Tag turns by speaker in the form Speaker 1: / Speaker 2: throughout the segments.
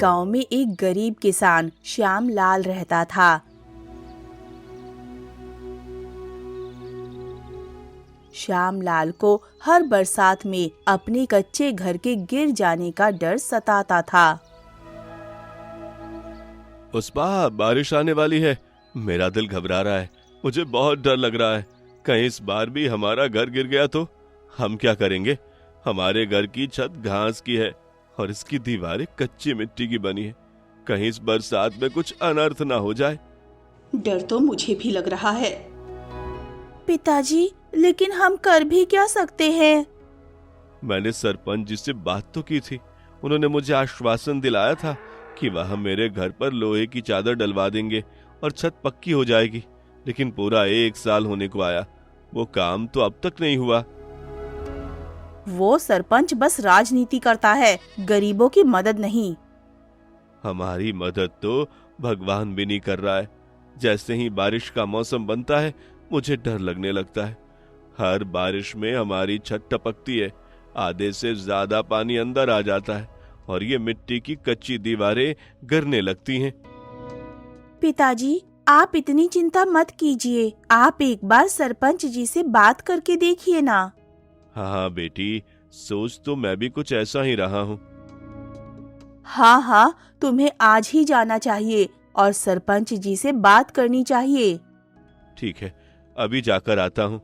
Speaker 1: गांव में एक गरीब किसान श्यामलाल रहता था। श्यामलाल को हर बरसात में अपने कच्चे घर के गिर जाने का डर सताता था।
Speaker 2: उस पार बारिश आने वाली है। मेरा दिल घबरा रहा है। मुझे बहुत डर लग रहा है। कहीं इस बार भी हमारा घर गिर गया तो हम क्या करेंगे? हमारे घर की छत घास की है और इसकी दीवारें कच्ची मिट्टी की बनी है। कहीं इस बरसात में कुछ अनर्थ ना हो जाए।
Speaker 3: डर तो मुझे भी लग रहा है।
Speaker 1: पिताजी, लेकिन हम कर भी क्या सकते हैं?
Speaker 2: मैंने सरपंच जी से बात तो की थी। उन्होंने मुझे आश्वासन दिलाया था कि वह मेरे घर पर लोहे की चादर डलवा देंगे और छत पक्की हो जाएगी। लेकिन पूरा 1 साल होने को आया, वो काम तो अब तक नहीं हुआ।
Speaker 1: वो सरपंच बस राजनीति करता है, गरीबों की मदद नहीं।
Speaker 2: हमारी मदद तो भगवान भी नहीं कर रहा है। जैसे ही बारिश का मौसम बनता है, मुझे डर लगने लगता है। हर बारिश में हमारी छत टपकती है, आधे से ज्यादा पानी अंदर आ जाता है और ये मिट्टी की कच्ची दीवारें गिरने लगती हैं।
Speaker 1: पिताजी, आप इतनी चिंता मत कीजिए। आप एक बार सरपंच जी से बात करके देखिए ना।
Speaker 2: हाँ बेटी, सोच तो मैं भी कुछ ऐसा ही रहा हूँ।
Speaker 1: हाँ, तुम्हें आज ही जाना चाहिए और सरपंच जी से बात करनी चाहिए।
Speaker 2: ठीक है, अभी जाकर आता हूँ।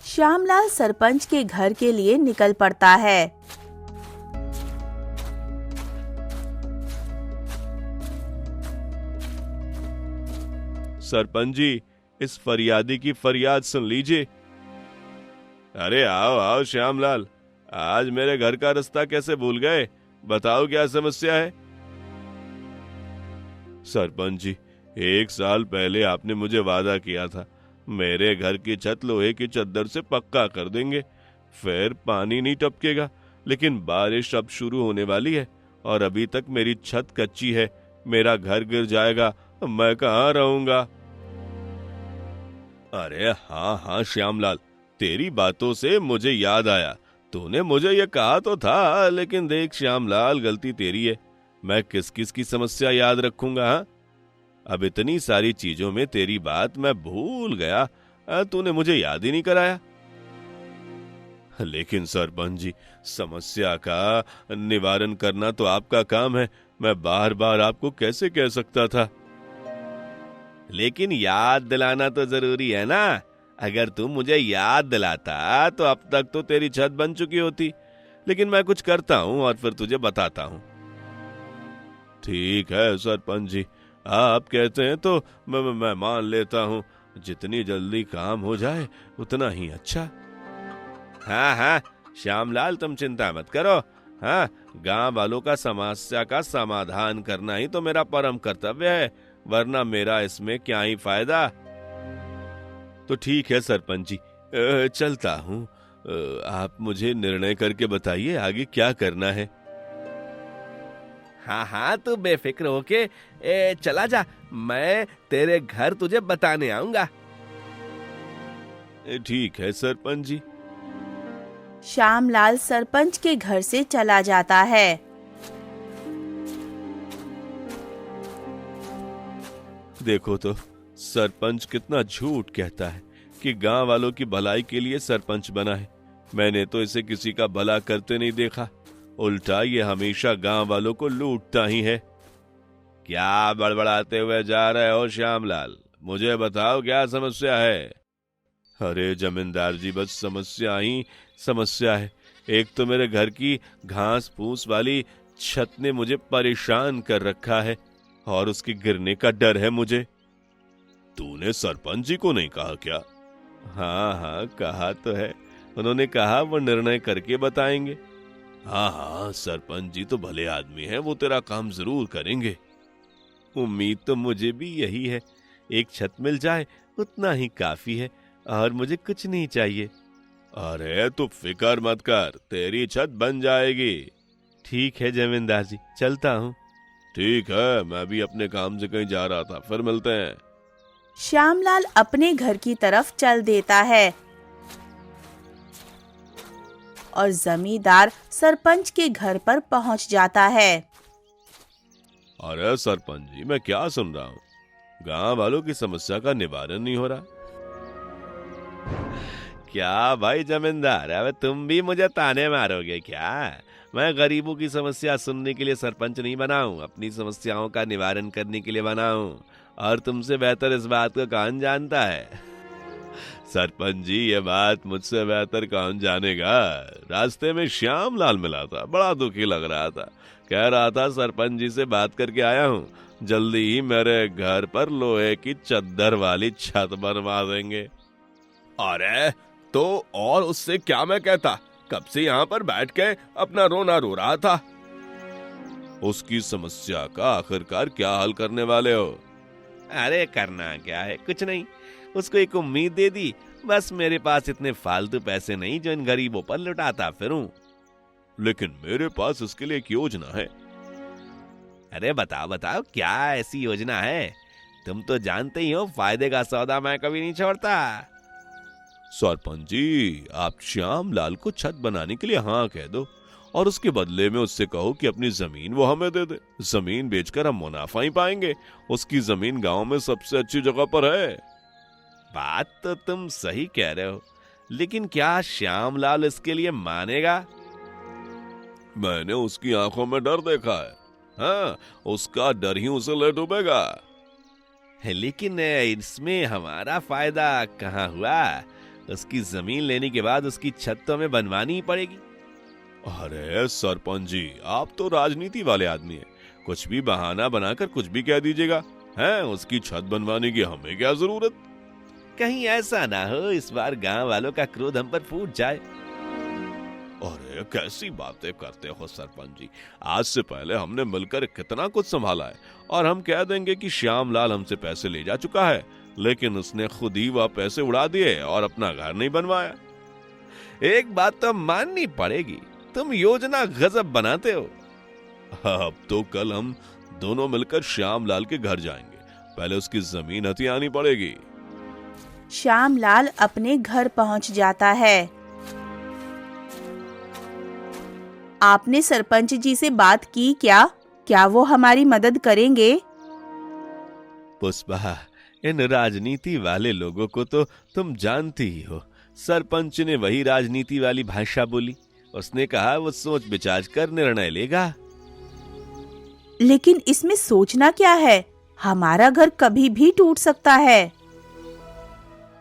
Speaker 1: श्यामलाल सरपंच के घर के लिए निकल पड़ता है।
Speaker 2: सरपंच जी, इस फरियादी की फरियाद सुन लीजिए। अरे आओ आओ श्यामलाल, आज मेरे घर का रास्ता कैसे भूल गए? बताओ क्या समस्या है? सरपंच जी, 1 साल पहले आपने मुझे वादा किया था, मेरे घर की छत लोहे की चद्दर से पक्का कर देंगे, फिर पानी नहीं टपकेगा। लेकिन बारिश अब शुरू होने वाली है और अभी तक मेरी छत कच्ची है। मेरा घर गिर जाएगा, मैं कहाँ रहूंगा? अरे हाँ श्यामलाल, तेरी बातों से मुझे याद आया। तूने मुझे ये कहा तो था, लेकिन देख श्यामलाल, गलती तेरी है। मैं किस किस की समस्या याद रखूंगा? हाँ, अब इतनी सारी चीजों में तेरी बात मैं भूल गया। तूने मुझे याद ही नहीं कराया। लेकिन सरपंच जी, समस्या का निवारण करना तो आपका काम है। मैं बार बार आपको कैसे कह सकता था? लेकिन याद दिलाना तो जरूरी है ना। अगर तुम मुझे याद दिलाता तो अब तक तो तेरी छत बन चुकी होती। लेकिन मैं कुछ करता हूँ और फिर तुझे बताता हूँ। ठीक है सरपंच जी, आप कहते हैं तो मैं मान लेता हूँ। जितनी जल्दी काम हो जाए उतना ही अच्छा। हाँ श्यामलाल, तुम चिंता मत करो। हाँ, गांव वालों का समस्या का समाधान करना ही तो मेरा परम कर्तव्य है, वरना मेरा इसमें क्या ही फायदा। तो ठीक है सरपंच जी, चलता हूँ। आप मुझे निर्णय करके बताइए आगे क्या करना है। हाँ, तू बेफिक्र होके चला जा। मैं तेरे घर तुझे बताने आऊंगा। ठीक है सरपंच जी।
Speaker 1: श्यामलाल सरपंच के घर से चला जाता है।
Speaker 2: देखो तो सरपंच कितना झूठ कहता है कि गांव वालों की भलाई के लिए सरपंच बना है। मैंने तो इसे किसी का भला करते नहीं देखा। उल्टा ये हमेशा गांव वालों को लूटता ही है। क्या बड़बड़ाते हुए जा रहे हो श्यामलाल? मुझे बताओ क्या समस्या है? अरे जमींदार जी, बस समस्या ही समस्या है। एक तो मेरे घर की घास फूस वाली छत ने मुझे परेशान कर रखा है और उसके गिरने का डर है मुझे। तूने सरपंच जी को नहीं कहा क्या? हाँ, कहा तो है। उन्होंने कहा वो निर्णय करके बताएंगे। हाँ, सरपंच जी तो भले आदमी हैं, वो तेरा काम जरूर करेंगे। उम्मीद तो मुझे भी यही है। एक छत मिल जाए उतना ही काफी है और मुझे कुछ नहीं चाहिए। अरे तू फिक्र मत कर, तेरी छत बन जाएगी। ठीक है जमींदार जी, चलता हूँ। ठीक है, मैं भी अपने काम से कहीं जा रहा था, फिर मिलते हैं।
Speaker 1: श्यामलाल अपने घर की तरफ चल देता है और जमींदार सरपंच के घर पर पहुंच जाता है।
Speaker 2: अरे सरपंच जी, मैं क्या सुन रहा हूँ? गांव वालों की समस्या का निवारण नहीं हो रहा। क्या भाई जमींदार, अब तुम भी मुझे ताने मारोगे क्या? मैं गरीबों की समस्या सुनने के लिए सरपंच नहीं बना हूं, अपनी समस्याओं का निवारण करने के लिए बना हूं। और तुमसे बेहतर इस बात को कौन जानता है? सरपंच जी, ये बात मुझसे बेहतर कौन जानेगा? रास्ते में श्याम लाल मिला था, बड़ा दुखी लग रहा था। कह रहा था सरपंच जी से बात करके आया हूँ, जल्दी ही मेरे घर पर लोहे की चद्दर वाली छत बनवा देंगे। अरे तो और उससे क्या मैं कहता, कब से यहाँ पर बैठ के अपना रोना रो रहा था। उसकी समस्या का आखिरकार क्या हल करने वाले हो? अरे करना क्या है, कुछ नहीं, उसको एक उम्मीद दे दी, बस मेरे पास इतने फालतू पैसे नहीं जो इन गरीबों पर लुटाता फिरूं। लेकिन मेरे पास उसके लिए एक योजना है। अरे बताओ बताओ, क्या ऐसी योजना है? तुम तो जानते ही हो, फायदे का सौदा मैं कभी नहीं छोड़ता। सरपंच जी, आप श्याम लाल को छत बनाने के लिए हाँ कह दो और उसके बदले में उससे कहो कि अपनी जमीन वो हमें दे दे। जमीन बेचकर हम मुनाफा ही पाएंगे। उसकी जमीन गांव में सबसे अच्छी जगह पर है। बात तो तुम सही कह रहे हो, लेकिन क्या श्याम लाल इसके लिए मानेगा? मैंने उसकी आंखों में डर देखा है। हाँ, उसका डर ही उसे ले डूबेगा। लेकिन इसमें हमारा फायदा कहाँ हुआ? उसकी जमीन लेने के बाद उसकी छत तो हमें बनवानी ही पड़ेगी। अरे सरपंच जी, आप तो राजनीति वाले आदमी हैं, कुछ भी बहाना बनाकर कुछ भी कह दीजिएगा। हैं, उसकी छत बनवाने की हमें क्या जरूरत? कहीं ऐसा ना हो इस बार गांव वालों का क्रोध हम पर फूट जाए। अरे कैसी बातें करते हो सरपंच जी, आज से पहले हमने मिलकर कितना कुछ संभाला है और हम कह देंगे कि श्याम लाल हमसे पैसे ले जा चुका है, लेकिन उसने खुद ही वह पैसे उड़ा दिए और अपना घर नहीं बनवाया। एक बात तो माननी पड़ेगी, तुम योजना गजब बनाते हो। अब तो कल हम दोनों मिलकर श्याम लाल के घर जाएंगे, पहले उसकी जमीन हथियानी पड़ेगी।
Speaker 1: श्याम लाल अपने घर पहुंच जाता है। आपने सरपंच जी से बात की क्या? क्या वो हमारी मदद करेंगे?
Speaker 2: पुष्पा, इन राजनीति वाले लोगों को तो तुम जानती ही हो। सरपंच ने वही राजनीति वाली भाषा बोली। उसने कहा वो सोच विचार कर निर्णय लेगा।
Speaker 1: लेकिन इसमें सोचना क्या है? हमारा घर कभी भी टूट सकता है।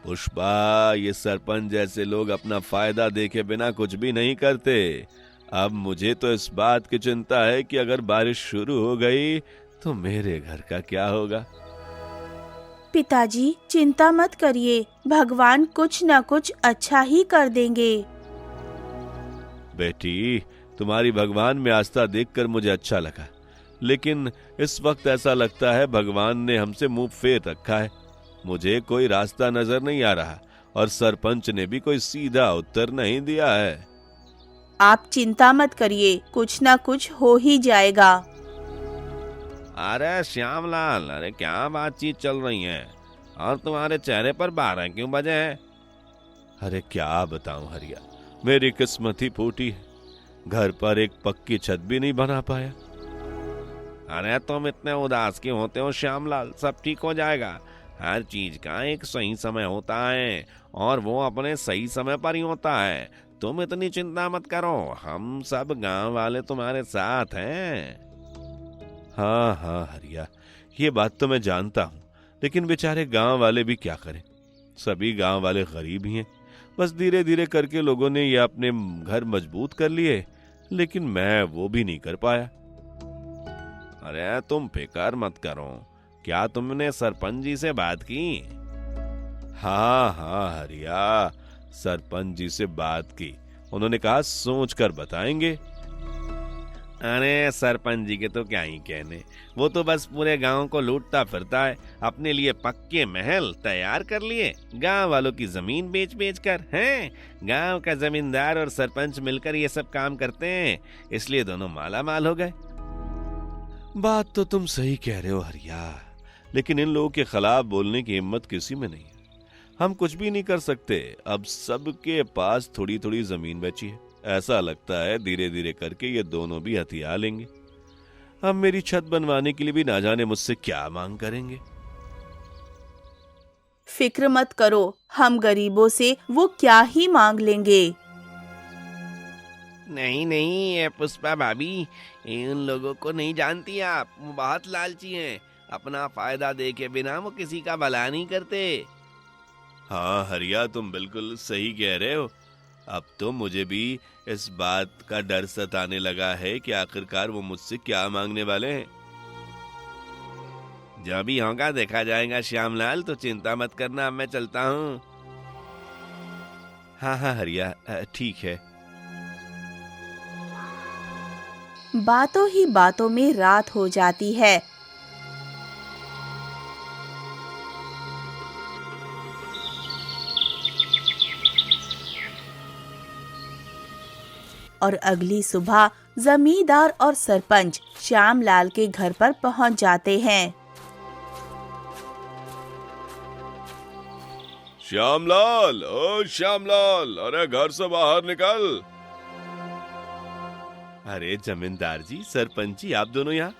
Speaker 2: पुष्पा, ये सरपंच जैसे लोग अपना फायदा देखे बिना कुछ भी नहीं करते। अब मुझे तो इस बात की चिंता है कि अगर बारिश शुरू हो गई तो मेरे घर का क्या होगा।
Speaker 1: पिताजी, चिंता मत करिए, भगवान कुछ न कुछ अच्छा ही कर देंगे।
Speaker 2: बेटी, तुम्हारी भगवान में आस्था देखकर मुझे अच्छा लगा, लेकिन इस वक्त ऐसा लगता है भगवान ने हमसे मुंह फेर रखा है। मुझे कोई रास्ता नजर नहीं आ रहा और सरपंच ने भी कोई सीधा उत्तर नहीं दिया है।
Speaker 1: आप चिंता मत करिए, कुछ न कुछ हो ही जाएगा।
Speaker 2: अरे श्यामलाल, अरे क्या बातचीत चल रही है और तुम्हारे चेहरे पर 12 क्यों बजे हैं? अरे क्या बताऊं हरिया, मेरी किस्मत ही फूटी है। घर पर एक पक्की छत भी नहीं बना पाया। अरे तुम इतने उदास क्यों होते हो श्यामलाल? सब ठीक हो जाएगा। हर चीज का एक सही समय होता है और वो अपने सही समय पर ही होता है। तुम इतनी चिंता मत करो, हम सब गांव वाले तुम्हारे साथ हैं। हाँ हाँ हरिया, ये बात तो मैं जानता हूँ, लेकिन बेचारे गांव वाले भी क्या करें। सभी गांव वाले गरीब ही हैं। बस धीरे धीरे करके लोगों ने ये अपने घर मजबूत कर लिए, लेकिन मैं वो भी नहीं कर पाया। अरे तुम फिक्र मत करो, क्या तुमने सरपंच जी से बात की? हाँ हाँ हरिया, सरपंच जी से बात की। उन्होंने कहा सोच कर बताएंगे। अरे सरपंच जी के तो क्या ही कहने, वो तो बस पूरे गांव को लूटता फिरता है। अपने लिए पक्के महल तैयार कर लिए, गांव वालों की जमीन बेच बेच कर। हैं, गांव का जमींदार और सरपंच मिलकर ये सब काम करते हैं, इसलिए दोनों माला माल हो गए। बात तो तुम सही कह रहे हो हरिया, लेकिन इन लोगों के खिलाफ बोलने की हिम्मत किसी में नहीं है। हम कुछ भी नहीं कर सकते। अब सबके पास थोड़ी थोड़ी जमीन बची है। ऐसा लगता है धीरे धीरे करके ये दोनों भी हथिया लेंगे। अब मेरी छत बनवाने के लिए भी ना जाने मुझसे क्या मांग करेंगे।
Speaker 1: फिक्र मत करो, हम गरीबों से वो क्या ही मांग लेंगे।
Speaker 4: नहीं नहीं, ये पुष्पा भाभी, इन लोगों को नहीं जानती आप, वो बहुत लालची हैं। अपना फायदा देखे बिना वो किसी का भला नहीं करते।
Speaker 2: हाँ हरिया, तुम बिल्कुल सही कह रहे हो। अब तो मुझे भी इस बात का डर सताने लगा है कि आखिरकार वो मुझसे क्या मांगने वाले हैं।
Speaker 4: जब भी होगा देखा जाएगा श्यामलाल, तो चिंता मत करना, अब मैं चलता हूँ।
Speaker 2: हाँ हाँ हरिया, ठीक है।
Speaker 1: बातों ही बातों में रात हो जाती है। और अगली सुबह जमींदार और सरपंच श्यामलाल के घर पर पहुंच जाते हैं।
Speaker 2: श्यामलाल, ओ श्यामलाल, अरे घर से बाहर निकल। अरे जमींदार जी, सरपंच जी, आप दोनों यहाँ?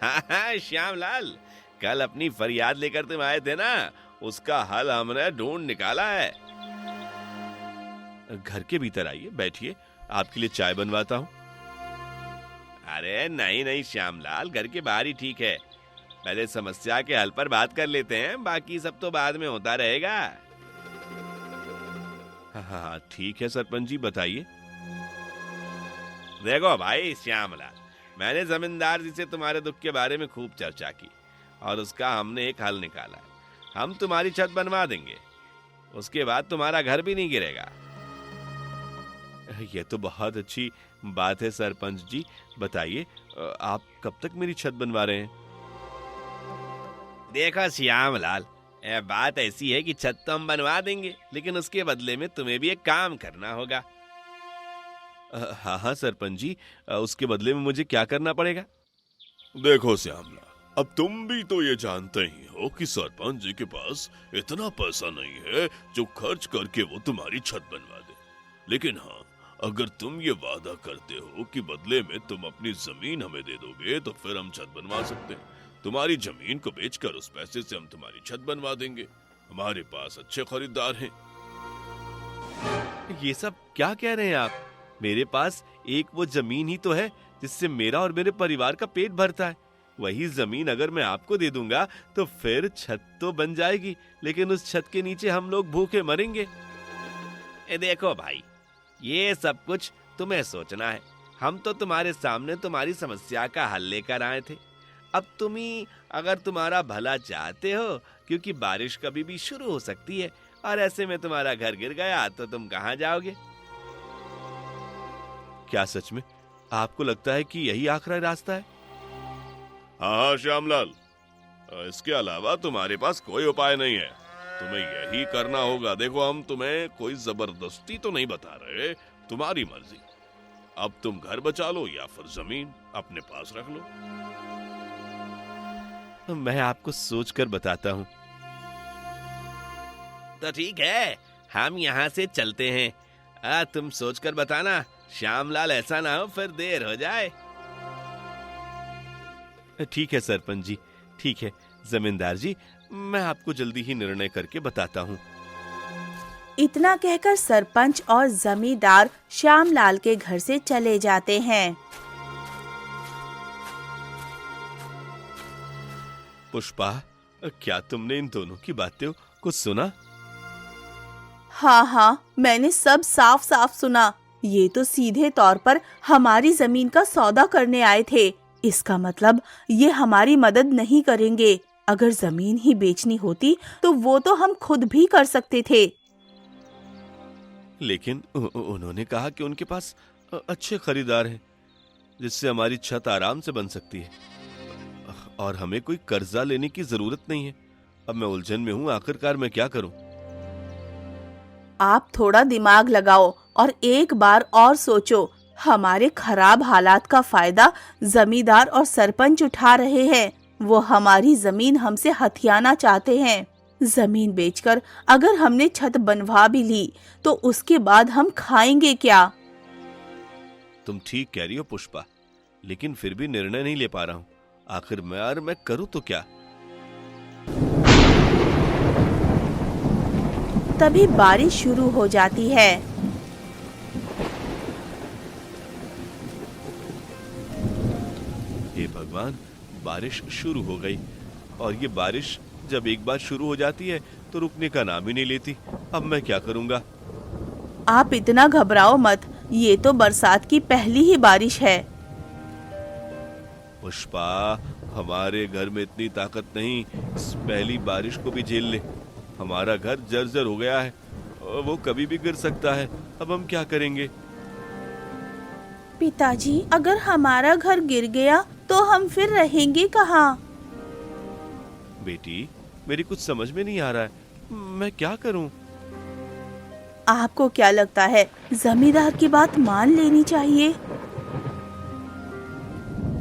Speaker 4: हाँ श्यामलाल, कल अपनी फरियाद लेकर तुम आए थे ना, उसका हल हमने ढूंढ निकाला है।
Speaker 2: घर के भीतर आइए, बैठिए, आपके लिए चाय बनवाता हूँ।
Speaker 4: अरे नहीं नहीं श्यामलाल, घर के बाहर ही ठीक है। पहले समस्या के हल पर बात कर लेते हैं, बाकी सब तो बाद में होता रहेगा।
Speaker 2: हाँ हाँ ठीक है सरपंच जी, बताइए।
Speaker 4: देखो भाई श्यामलाल, मैंने जमींदार जी से तुम्हारे दुख के बारे में खूब चर्चा की और उसका हमने एक हल निकाला है। हम तुम्हारी छत बनवा देंगे, उसके बाद तुम्हारा घर भी नहीं गिरेगा।
Speaker 2: ये तो बहुत अच्छी बात है सरपंच जी, बताइए आप कब तक मेरी छत बनवा रहे हैं?
Speaker 4: देखो श्यामलाल, बात ऐसी है कि छत तो हम बनवा देंगे, लेकिन उसके बदले में तुम्हें भी एक काम करना होगा।
Speaker 2: हाँ हाँ सरपंच जी, उसके बदले में मुझे क्या करना पड़ेगा? देखो श्यामला, अब तुम भी तो ये जानते ही हो कि सरपंच जी के पास इतना पैसा नहीं है जो खर्च करके वो तुम्हारी छत बनवा दे। लेकिन हाँ, अगर तुम ये वादा करते हो कि बदले में तुम अपनी जमीन हमें दे दोगे, तो फिर हम छत बनवा सकते हैं। तुम्हारी जमीन को बेचकर उस पैसे से हम तुम्हारी छत बनवा देंगे। हमारे पास अच्छे खरीदार हैं। ये सब क्या कह रहे हैं आप? मेरे पास एक वो जमीन ही तो है जिससे मेरा और मेरे परिवार का पेट भरता है। वही जमीन अगर मैं आपको दे दूंगा तो फिर छत तो बन जाएगी, लेकिन उस छत के नीचे हम लोग भूखे मरेंगे।
Speaker 4: देखो भाई, ये सब कुछ तुम्हें सोचना है। हम तो तुम्हारे सामने तुम्हारी समस्या का हल लेकर आए थे। अब तुम ही अगर तुम्हारा भला चाहते हो, क्योंकि बारिश कभी भी शुरू हो सकती है और ऐसे में तुम्हारा घर गिर गया तो तुम कहां जाओगे?
Speaker 2: क्या सच में आपको लगता है कि यही आखिरी रास्ता है? हाँ श्यामलाल, इसके अलावा तुम्हारे पास कोई उपाय नहीं है। तुम्हें यही करना होगा। देखो, हम तुम्हें कोई जबरदस्ती तो नहीं बता रहे, तुम्हारी मर्जी। अब तुम घर बचा लो या फिर जमीन अपने पास रख लो। मैं आपको सोचकर बताता हूँ।
Speaker 4: तो ठीक है, हम यहाँ से चलते हैं। तुम सोचकर बताना श्यामलाल, ऐसा ना हो फिर देर हो जाए।
Speaker 2: ठीक है सरपंच जी, ठीक है। जमींदार जी, मैं आपको जल्दी ही निर्णय करके बताता हूँ।
Speaker 1: इतना कहकर सरपंच और जमींदार श्यामलाल के घर से चले जाते हैं।
Speaker 2: पुष्पा, क्या तुमने इन दोनों की बातें को सुना?
Speaker 1: हाँ हाँ, मैंने सब साफ साफ सुना। ये तो सीधे तौर पर हमारी जमीन का सौदा करने आए थे। इसका मतलब ये हमारी मदद नहीं करेंगे। अगर जमीन ही बेचनी होती तो वो तो हम खुद भी कर सकते थे।
Speaker 2: लेकिन उन्होंने कहा कि उनके पास अच्छे खरीदार हैं, जिससे हमारी छत आराम से बन सकती है और हमें कोई कर्जा लेने की जरूरत नहीं है। अब मैं उलझन में हूँ, आखिरकार मैं क्या करूँ?
Speaker 1: आप थोड़ा दिमाग लगाओ और एक बार और सोचो। हमारे खराब हालात का फायदा जमींदार और सरपंच उठा रहे हैं। वो हमारी जमीन हमसे हथियाना चाहते हैं। जमीन बेचकर अगर हमने छत बनवा भी ली तो उसके बाद हम खाएंगे क्या?
Speaker 2: तुम ठीक कह रही हो पुष्पा। लेकिन फिर भी निर्णय नहीं ले पा रहा हूँ। आखिर मैं करूँ तो क्या?
Speaker 1: तभी बारिश शुरू हो जाती है।
Speaker 2: हे भगवान, बारिश शुरू हो गई और ये बारिश जब एक बार शुरू हो जाती है तो रुकने का नाम ही नहीं लेती। अब मैं क्या करूँगा?
Speaker 1: आप इतना घबराओ मत, ये तो बरसात की पहली ही बारिश है।
Speaker 2: पुष्पा, हमारे घर में इतनी ताकत नहीं, इस पहली बारिश को भी झेल ले। हमारा घर जर्जर हो गया है, वो कभी भी गिर सकता है। अब हम क्या करेंगे?
Speaker 1: पिताजी, अगर हमारा घर गिर गया तो हम फिर रहेंगे कहाँ?
Speaker 2: बेटी, मेरी कुछ समझ में नहीं आ रहा है, मैं क्या करूं?
Speaker 1: आपको क्या लगता है, जमींदार की बात मान लेनी चाहिए?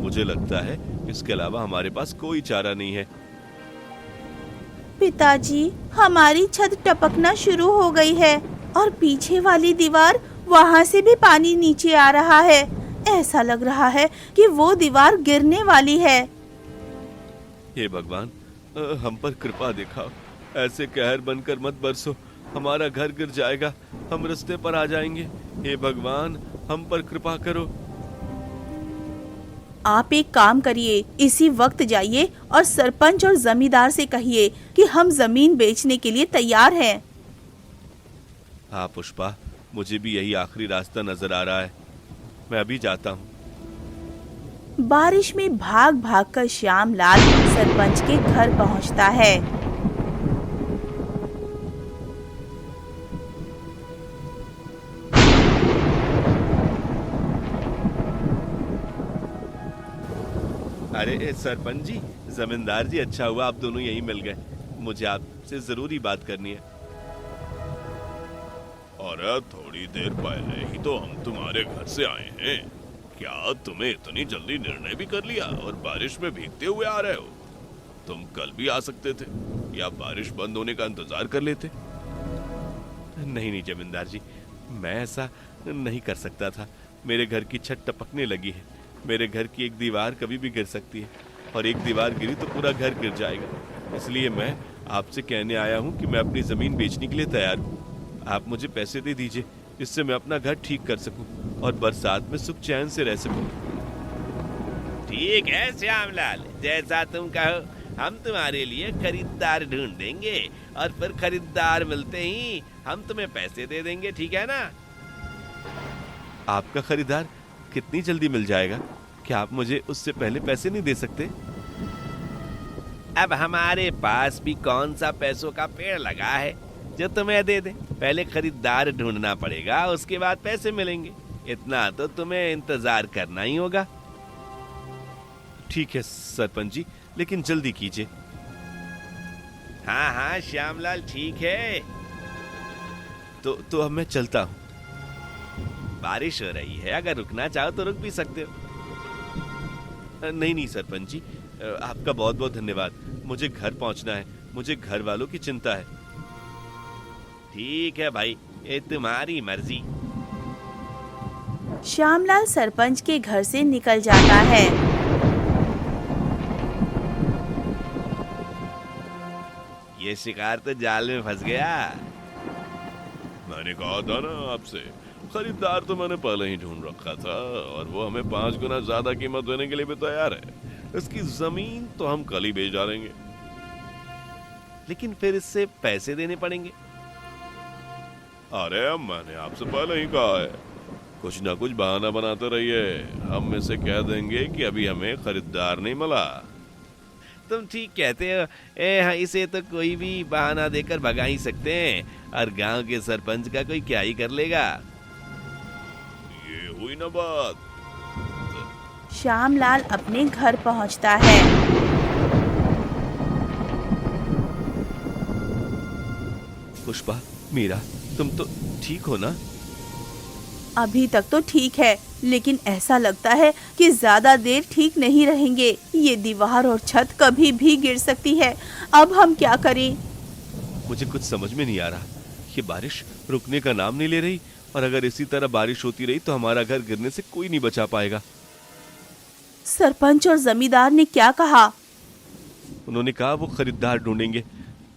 Speaker 2: मुझे लगता है इसके अलावा हमारे पास कोई चारा नहीं है।
Speaker 1: पिताजी, हमारी छत टपकना शुरू हो गई है और पीछे वाली दीवार, वहाँ से भी पानी नीचे आ रहा है। ऐसा लग रहा है कि वो दीवार गिरने वाली है।
Speaker 2: हे भगवान, हम पर कृपा दिखाओ। ऐसे कहर बनकर मत बरसो, हमारा घर गिर जाएगा, हम रास्ते पर आ जाएंगे। हे भगवान, हम पर कृपा करो।
Speaker 1: आप एक काम करिए, इसी वक्त जाइए और सरपंच और जमींदार से कहिए कि हम जमीन बेचने के लिए तैयार हैं।
Speaker 2: हाँ पुष्पा, मुझे भी यही आखिरी रास्ता नजर आ रहा है। मैं अभी जाता हूँ।
Speaker 1: बारिश में भाग भाग कर श्यामलाल सरपंच के घर पहुँचता है।
Speaker 2: अरे सरपंच जी, जमींदार जी, अच्छा हुआ आप दोनों यहीं मिल गए। मुझे आपसे जरूरी बात करनी है।
Speaker 5: अरे थोड़ी देर पहले ही तो हम तुम्हारे घर से आए हैं। क्या तुम्हें इतनी जल्दी निर्णय भी कर लिया और बारिश में भीगते हुए आ रहे हो? तुम कल भी आ सकते थे या बारिश बंद होने का इंतजार कर लेते।
Speaker 2: नहीं जमींदार जी, मैं ऐसा नहीं कर सकता था। मेरे घर की छत टपकने लगी है। मेरे घर की एक दीवार कभी भी गिर सकती है और एक दीवार गिरी तो पूरा घर गिर जाएगा। इसलिए मैं आपसे कहने आया हूँ कि मैं अपनी जमीन बेचने के लिए तैयार हूँ। आप मुझे पैसे दे दीजिए, जिससे मैं अपना घर ठीक कर सकूं और बरसात में सुख चैन से रह सकूं।
Speaker 4: ठीक है श्यामलाल, जैसा तुम कहो। हम तुम्हारे लिए खरीदार ढूंढ देंगे और फिर खरीदार मिलते ही हम तुम्हें पैसे दे देंगे, ठीक है ना?
Speaker 2: आपका खरीदार कितनी जल्दी मिल जाएगा? क्या आप मुझे उससे पहले पैसे नहीं दे सकते?
Speaker 4: अब हमारे पास भी कौन सा पैसों का पेड़ लगा है जो तुम्हें दे दे। पहले खरीदार ढूंढना पड़ेगा, उसके बाद पैसे मिलेंगे। इतना तो तुम्हें इंतजार करना ही होगा।
Speaker 2: ठीक है सरपंच जी, लेकिन जल्दी कीजिए।
Speaker 4: हाँ हाँ श्यामलाल, ठीक है।
Speaker 2: तो अब मैं चलता हूँ।
Speaker 4: बारिश हो रही है, अगर रुकना चाहो तो रुक भी सकते हो।
Speaker 2: नहीं सरपंच जी, आपका बहुत बहुत धन्यवाद। मुझे घर पहुंचना है, मुझे घर वालों की चिंता है।
Speaker 4: ठीक है भाई, ये तुम्हारी मर्जी।
Speaker 1: श्यामलाल सरपंच के घर से निकल जाता है।
Speaker 4: ये शिकार तो जाल में फंस गया।
Speaker 5: मैंने कहा था ना आपसे, खरीदार तो मैंने पहले ही ढूंढ रखा था और वो हमें 5 गुना ज्यादा कीमत देने के लिए भी तैयार है। इसकी जमीन तो हम कल ही बेच डालेंगे।
Speaker 4: लेकिन फिर इससे पैसे देने पड़ेंगे।
Speaker 5: अरे मैंने आपसे पहले ही कहा है, कुछ ना कुछ बहाना बनाते रहिए। हम इसे कह देंगे कि अभी हमें खरीदार नहीं मिला।
Speaker 4: तुम ठीक कहते हो। इसे तो कोई भी बहाना देकर भगा ही सकते हैं और गांव के सरपंच का कोई क्या ही कर लेगा।
Speaker 5: ये हुई ना बात।
Speaker 1: श्यामलाल अपने घर पहुंचता है।
Speaker 2: पुष्पा, मीरा, तुम तो ठीक हो ना?
Speaker 1: अभी तक तो ठीक है, लेकिन ऐसा लगता है कि ज्यादा देर ठीक नहीं रहेंगे। ये दीवार और छत कभी भी गिर सकती है। अब हम क्या करें?
Speaker 2: मुझे कुछ समझ में नहीं आ रहा। ये बारिश रुकने का नाम नहीं ले रही और अगर इसी तरह बारिश होती रही तो हमारा घर गिरने से कोई नहीं बचा पाएगा।
Speaker 1: सरपंच और जमींदार ने क्या कहा?
Speaker 2: उन्होंने कहा वो खरीदार ढूंढेंगे।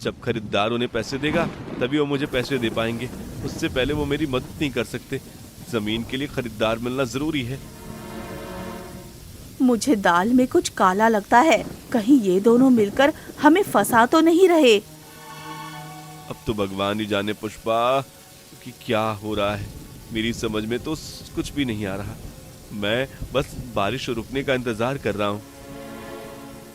Speaker 2: जब खरीदार उन्हें पैसे देगा तभी वो मुझे पैसे दे पाएंगे। उससे पहले वो मेरी मदद नहीं कर सकते। जमीन के लिए खरीदार मिलना जरूरी है।
Speaker 1: मुझे दाल में कुछ काला लगता है। कहीं ये दोनों मिलकर हमें फंसा तो नहीं रहे?
Speaker 2: अब तो भगवान ही जाने पुष्पा कि क्या हो रहा है। मेरी समझ में तो कुछ भी नहीं आ रहा। मैं बस बारिश रुकने का इंतजार कर रहा हूँ।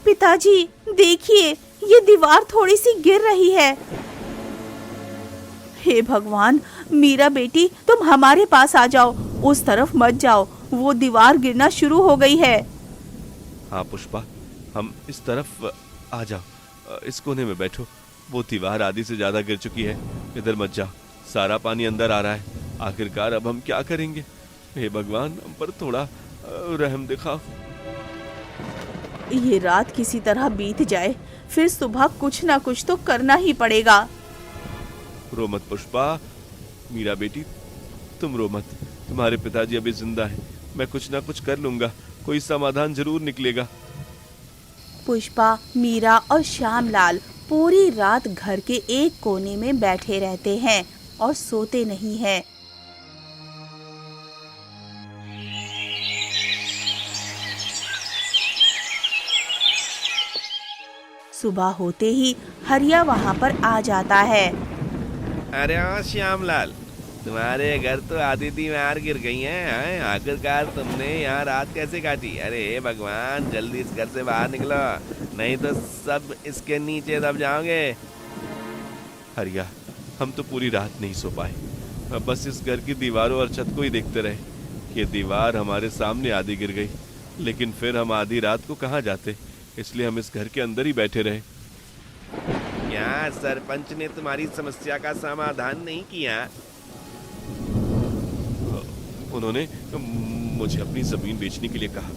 Speaker 1: पिताजी देखिए, ये दीवार थोड़ी सी गिर रही है। हे भगवान, मीरा बेटी तुम हमारे पास आ जाओ, उस तरफ मत जाओ, वो दीवार गिरना शुरू हो गई है।
Speaker 2: हाँ पुष्पा, हम इस तरफ आ जाओ, इस कोने में बैठो। वो दीवार आधी से ज्यादा गिर चुकी है। इधर मत जाओ, सारा पानी अंदर आ रहा है। आखिरकार अब हम क्या करेंगे? हे भगवान, हम पर थोड़ा रहम दिखाओ।
Speaker 1: ये रात किसी तरह बीत जाए, फिर सुबह कुछ ना कुछ तो करना ही पड़ेगा।
Speaker 2: रो मत पुष्पा, मीरा बेटी तुम रो मत। तुम्हारे पिताजी अभी जिंदा हैं। मैं कुछ ना कुछ कर लूंगा, कोई समाधान जरूर निकलेगा।
Speaker 1: पुष्पा, मीरा और श्यामलाल पूरी रात घर के एक कोने में बैठे रहते हैं और सोते नहीं हैं। सुबह होते ही हरिया वहां पर आ जाता है।
Speaker 4: अरे हाँ श्यामलाल, तुम्हारे घर तो आधी दीवार गिर गई हैं। आखिरकार तुमने यहाँ रात कैसे काटी? अरे भगवान, जल्दी इस घर से बाहर निकलो, नहीं तो सब इसके नीचे दब जाओगे।
Speaker 2: हरिया, हम तो पूरी रात नहीं सो पाए। अब बस इस घर की दीवारों और छत को ही देखते रहे। ये दीवार हमारे सामने आधी गिर गई, लेकिन फिर हम आधी रात को कहाँ जाते, इसलिए हम इस घर के अंदर ही बैठे रहे।
Speaker 4: क्या सरपंच ने तुम्हारी समस्या का समाधान नहीं किया?
Speaker 2: उन्होंने मुझे अपनी जमीन बेचने के लिए कहा,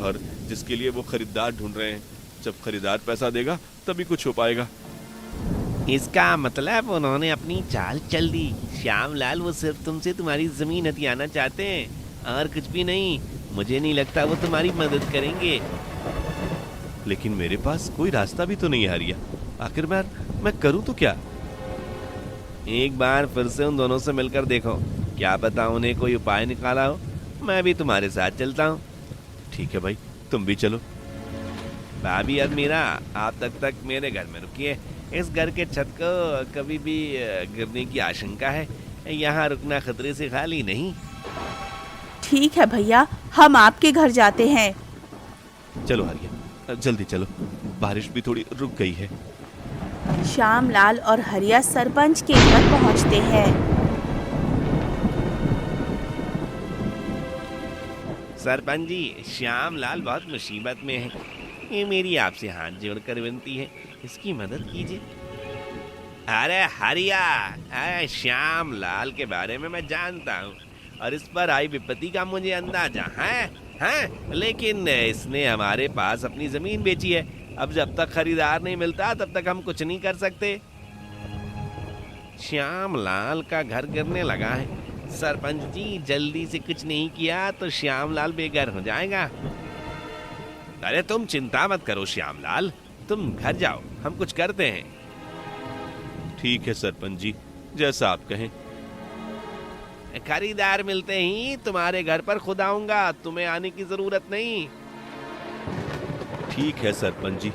Speaker 2: और जिसके लिए वो खरीदार ढूंढ रहे हैं। जब खरीदार पैसा देगा तभी कुछ हो पाएगा।
Speaker 4: इसका मतलब उन्होंने अपनी चाल चल दी। श्यामलाल, वो सिर्फ तुमसे तुम्हारी जमीन हथियाना चाहते हैं और कुछ भी नहीं। मुझे नहीं लगता वो तुम्हारी मदद करेंगे।
Speaker 2: लेकिन मेरे पास कोई रास्ता भी तो नहीं है हरिया। आखिर मैं करूं तो क्या?
Speaker 4: एक बार फिर से उन दोनों से मिलकर देखो, क्या पता उन्हें कोई उपाय निकाला हो। मैं भी तुम्हारे साथ चलता हूँ।
Speaker 2: ठीक है भाई, तुम भी चलो।
Speaker 4: भाभी और मीरा, आप तक मेरे घर में रुकिए। इस घर के छत को कभी भी गिरने की आशंका है। यहाँ रुकना खतरे से खाली नहीं।
Speaker 1: ठीक है भैया, हम आपके घर जाते हैं।
Speaker 2: चलो हरिया, जल्दी चलो, बारिश भी थोड़ी रुक गई है।
Speaker 1: श्यामलाल और हरिया सरपंच के घर पहुंचते हैं।
Speaker 4: सरपंच जी, श्यामलाल बहुत मुसीबत में है। ये मेरी आपसे हाथ जोड़कर विनती है, इसकी मदद कीजिए। अरे हरिया, अरे श्यामलाल के बारे में मैं जानता हूँ और इस पर आई विपत्ति का मुझे अंदाजा है, लेकिन इसने हमारे पास अपनी जमीन बेची है। अब जब तक खरीदार नहीं मिलता तब तक हम कुछ नहीं कर सकते। श्यामलाल का घर गिरने लगा है। सरपंच जी, जल्दी से कुछ नहीं किया तो श्यामलाल बेघर हो जाएगा। अरे तुम चिंता मत करो श्यामलाल, तुम घर जाओ, हम कुछ करते हैं।
Speaker 2: ठीक है सरपंच जी, जैसा आप कहें।
Speaker 4: खरीदार मिलते ही तुम्हारे घर पर खुद आऊंगा, तुम्हें आने की जरूरत नहीं।
Speaker 2: ठीक है सरपंच जी,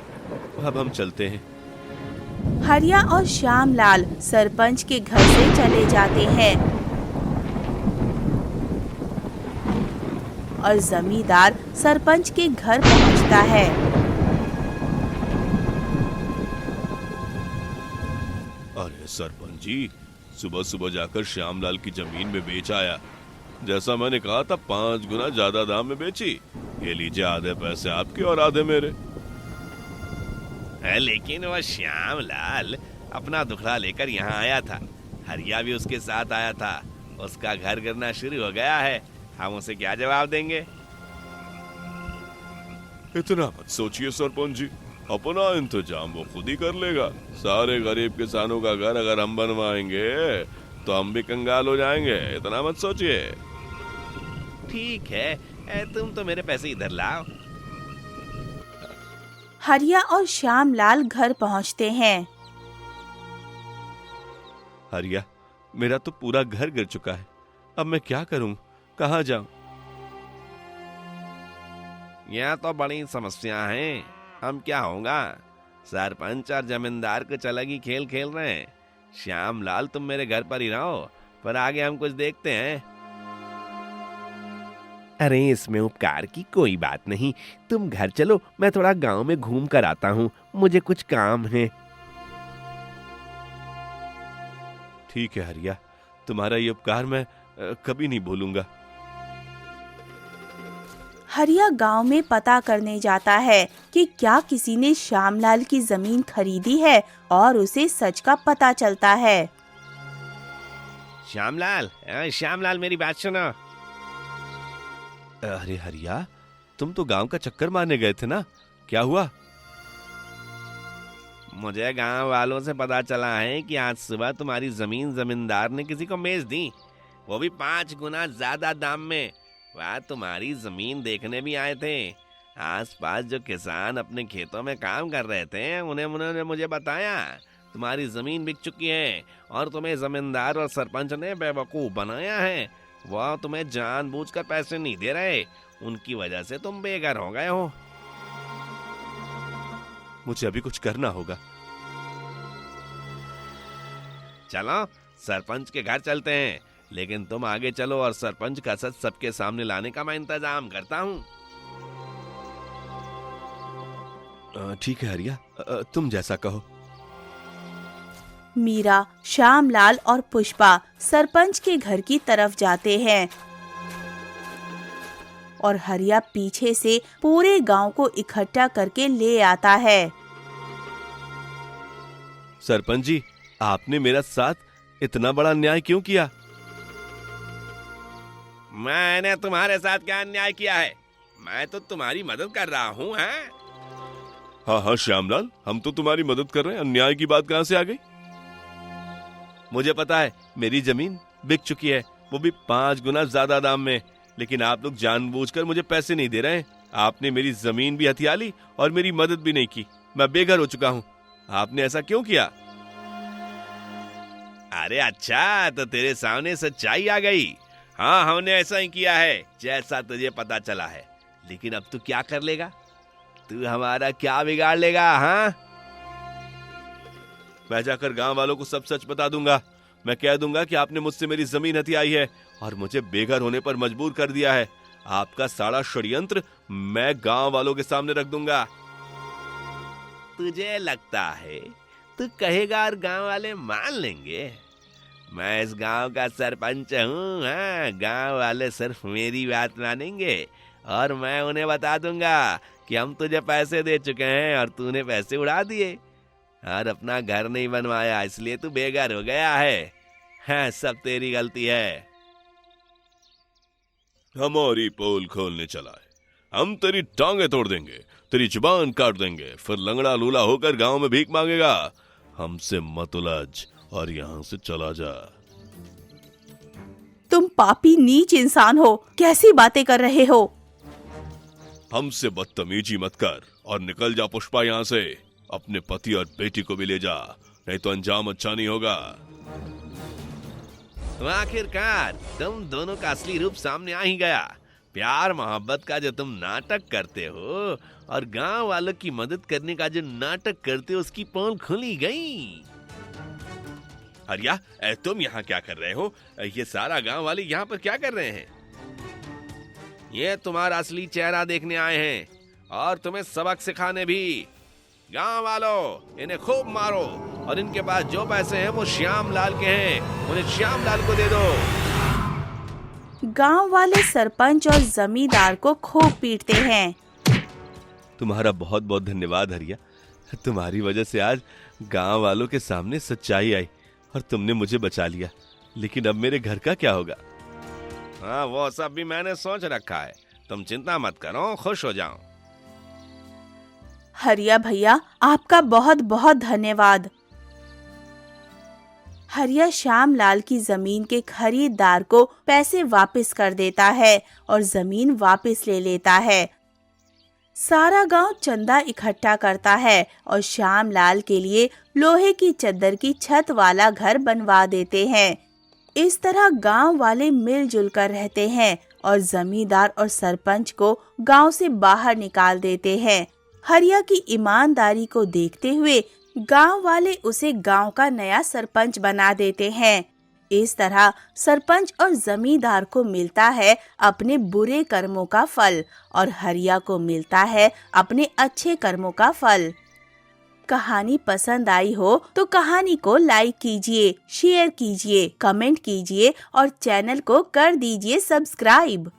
Speaker 2: अब हम चलते हैं।
Speaker 1: हरिया और श्यामलाल सरपंच के घर से चले जाते हैं और जमींदार सरपंच के घर पहुंचता है।
Speaker 2: अरे सरपंच जी, सुबह सुबह जाकर श्यामलाल की जमीन में बेच आया। जैसा मैंने कहा था, 5 गुना ज्यादा दाम में बेची। ये लीजिए, आधे पैसे आपके और आधे मेरे।
Speaker 4: लेकिन वह श्यामलाल अपना दुखड़ा लेकर यहाँ आया था। हरिया भी उसके साथ आया था। उसका घर गिरना शुरू हो गया है, हम उसे क्या जवाब देंगे?
Speaker 5: इतना मत सोचिए सरपंच जी, अपना इंतजाम वो खुद ही कर लेगा। सारे गरीब किसानों का घर अगर हम बनवाएंगे तो हम भी कंगाल हो जाएंगे। इतना मत सोचिए।
Speaker 4: ठीक है, तुम तो मेरे पैसे इधर लाओ।
Speaker 1: हरिया और श्यामलाल घर पहुंचते हैं।
Speaker 2: हरिया, मेरा तो पूरा घर गिर चुका है। अब मैं क्या करूं, कहाँ जाऊं?
Speaker 4: यह तो बड़ी समस्या है। हम क्या होगा? सरपंच और जमींदार कुछ अलग ही खेल खेल रहे हैं। श्यामलाल, तुम मेरे घर पर ही रहो, पर आगे हम कुछ देखते हैं। अरे इसमें उपकार की कोई बात नहीं, तुम घर चलो, मैं थोड़ा गांव में घूम कर आता हूँ, मुझे कुछ काम है।
Speaker 2: ठीक है हरिया, तुम्हारा ये उपकार मैं कभी नहीं भूलूंगा।
Speaker 1: हरिया गांव में पता करने जाता है कि क्या किसी ने श्यामलाल की जमीन खरीदी है और उसे सच का पता चलता है।
Speaker 4: श्यामलाल, श्यामलाल, मेरी बात सुनो।
Speaker 2: अरे हरिया, तुम तो गांव का चक्कर मारने गए थे ना, क्या हुआ?
Speaker 4: मुझे गांव वालों से पता चला है कि आज सुबह तुम्हारी जमीन जमींदार ने किसी को बेच दी, वो भी 5 गुना ज्यादा दाम में। वह तुम्हारी जमीन देखने भी आए थे। आसपास जो किसान अपने खेतों में काम कर रहे थे, उन्होंने मुझे बताया तुम्हारी जमीन बिक चुकी है और तुम्हें जमींदार और सरपंच ने बेवकूफ बनाया है। वह तुम्हें जानबूझकर पैसे नहीं दे रहे, उनकी वजह से तुम बेघर हो गए हो।
Speaker 2: मुझे अभी कुछ करना होगा।
Speaker 4: चलो सरपंच के घर चलते हैं, लेकिन तुम आगे चलो और सरपंच का सच सबके सामने लाने का मैं इंतजाम करता हूँ।
Speaker 2: ठीक है हरिया, तुम जैसा कहो।
Speaker 1: मीरा, श्यामलाल और पुष्पा सरपंच के घर की तरफ जाते हैं और हरिया पीछे से पूरे गांव को इकट्ठा करके ले आता है।
Speaker 2: सरपंच जी, आपने मेरा साथ इतना बड़ा अन्याय क्यों किया?
Speaker 4: मैंने तुम्हारे साथ क्या अन्याय किया है? मैं तो तुम्हारी मदद कर रहा हूँ।
Speaker 2: हाँ हाँ श्यामलाल, हम तो तुम्हारी मदद कर रहे हैं, अन्याय की बात कहाँ से आ गई? मुझे पता है मेरी जमीन बिक चुकी है, वो भी 5 गुना ज्यादा दाम में, लेकिन आप लोग जानबूझकर मुझे पैसे नहीं दे रहे हैं। आपने मेरी जमीन भी हथिया ली और मेरी मदद भी नहीं की। मैं बेघर हो चुका हूँ। आपने ऐसा क्यों किया?
Speaker 4: अरे अच्छा, तो तेरे सामने सच्चाई आ गई। हाँ, हमने ऐसा ही किया है जैसा तुझे पता चला है। लेकिन अब तू क्या कर लेगा? तू हमारा क्या बिगाड़ लेगा? हाँ,
Speaker 2: मैं जाकर गांव वालों को सब सच बता दूंगा। मैं कह दूंगा कि आपने मुझसे मेरी जमीन हथियाई है और मुझे बेघर होने पर मजबूर कर दिया है। आपका सारा षड्यंत्र मैं गांव वालों के सामने रख दूंगा।
Speaker 4: तुझे लगता है तू कहेगा और गांव वाले मान लेंगे? मैं इस गांव का सरपंच हूँ। हाँ, गांव वाले सिर्फ मेरी बात मानेंगे और मैं उन्हें बता दूंगा कि हम तुझे पैसे दे चुके हैं और तूने पैसे उड़ा दिए और अपना घर नहीं बनवाया, इसलिए तू बेघर हो गया है। हाँ, सब तेरी गलती है।
Speaker 5: हमारी पोल खोलने चला है, हम तेरी टांगे तोड़ देंगे, तेरी जुबान काट देंगे, फिर लंगड़ा लूला होकर गांव में भीख मांगेगा। हमसे मत उलझ और यहाँ से चला जा।
Speaker 1: तुम पापी नीच इंसान हो, कैसी बातें कर रहे हो?
Speaker 5: हमसे बदतमीजी मत कर और निकल जा पुष्पा यहाँ से। अपने पति और बेटी को भी ले जा, नहीं तो अंजाम अच्छा नहीं होगा।
Speaker 4: तो आखिरकार तुम दोनों का असली रूप सामने आ ही गया। प्यार मोहब्बत का जो तुम नाटक करते हो और गांव वालों की मदद करने का जो नाटक करते हो, उसकी पोल खुली गई।
Speaker 5: हरिया, तुम यहाँ क्या कर रहे हो? ये सारा गांव वाले यहाँ पर क्या कर रहे हैं?
Speaker 4: ये तुम्हारा असली चेहरा देखने आए हैं और तुम्हें सबक सिखाने भी। गांव वालों, इन्हें खूब मारो और इनके पास जो पैसे हैं वो श्यामलाल के हैं, उन्हें श्यामलाल को दे दो।
Speaker 1: गांव वाले सरपंच और जमींदार को खूब पीटते हैं।
Speaker 2: तुम्हारा बहुत बहुत धन्यवाद हरिया, तुम्हारी वजह से आज गांव वालों के सामने सच्चाई आई और तुमने मुझे बचा लिया। लेकिन अब मेरे घर का क्या होगा?
Speaker 4: हाँ, वो सब भी मैंने सोच रखा है, तुम चिंता मत करो, खुश हो जाओ।
Speaker 1: हरिया भैया, आपका बहुत बहुत धन्यवाद। हरिया श्यामलाल की जमीन के खरीदार को पैसे वापस कर देता है और जमीन वापस ले लेता है। सारा गांव चंदा इकट्ठा करता है और श्यामलाल के लिए लोहे की चद्दर की छत वाला घर बनवा देते हैं। इस तरह गांव वाले मिलजुल कर रहते हैं और जमींदार और सरपंच को गांव से बाहर निकाल देते हैं। हरिया की ईमानदारी को देखते हुए गांव वाले उसे गांव का नया सरपंच बना देते हैं। इस तरह सरपंच और जमींदार को मिलता है अपने बुरे कर्मों का फल और हरिया को मिलता है अपने अच्छे कर्मों का फल। कहानी पसंद आई हो तो कहानी को लाइक कीजिए, शेयर कीजिए, कमेंट कीजिए और चैनल को कर दीजिए सब्सक्राइब।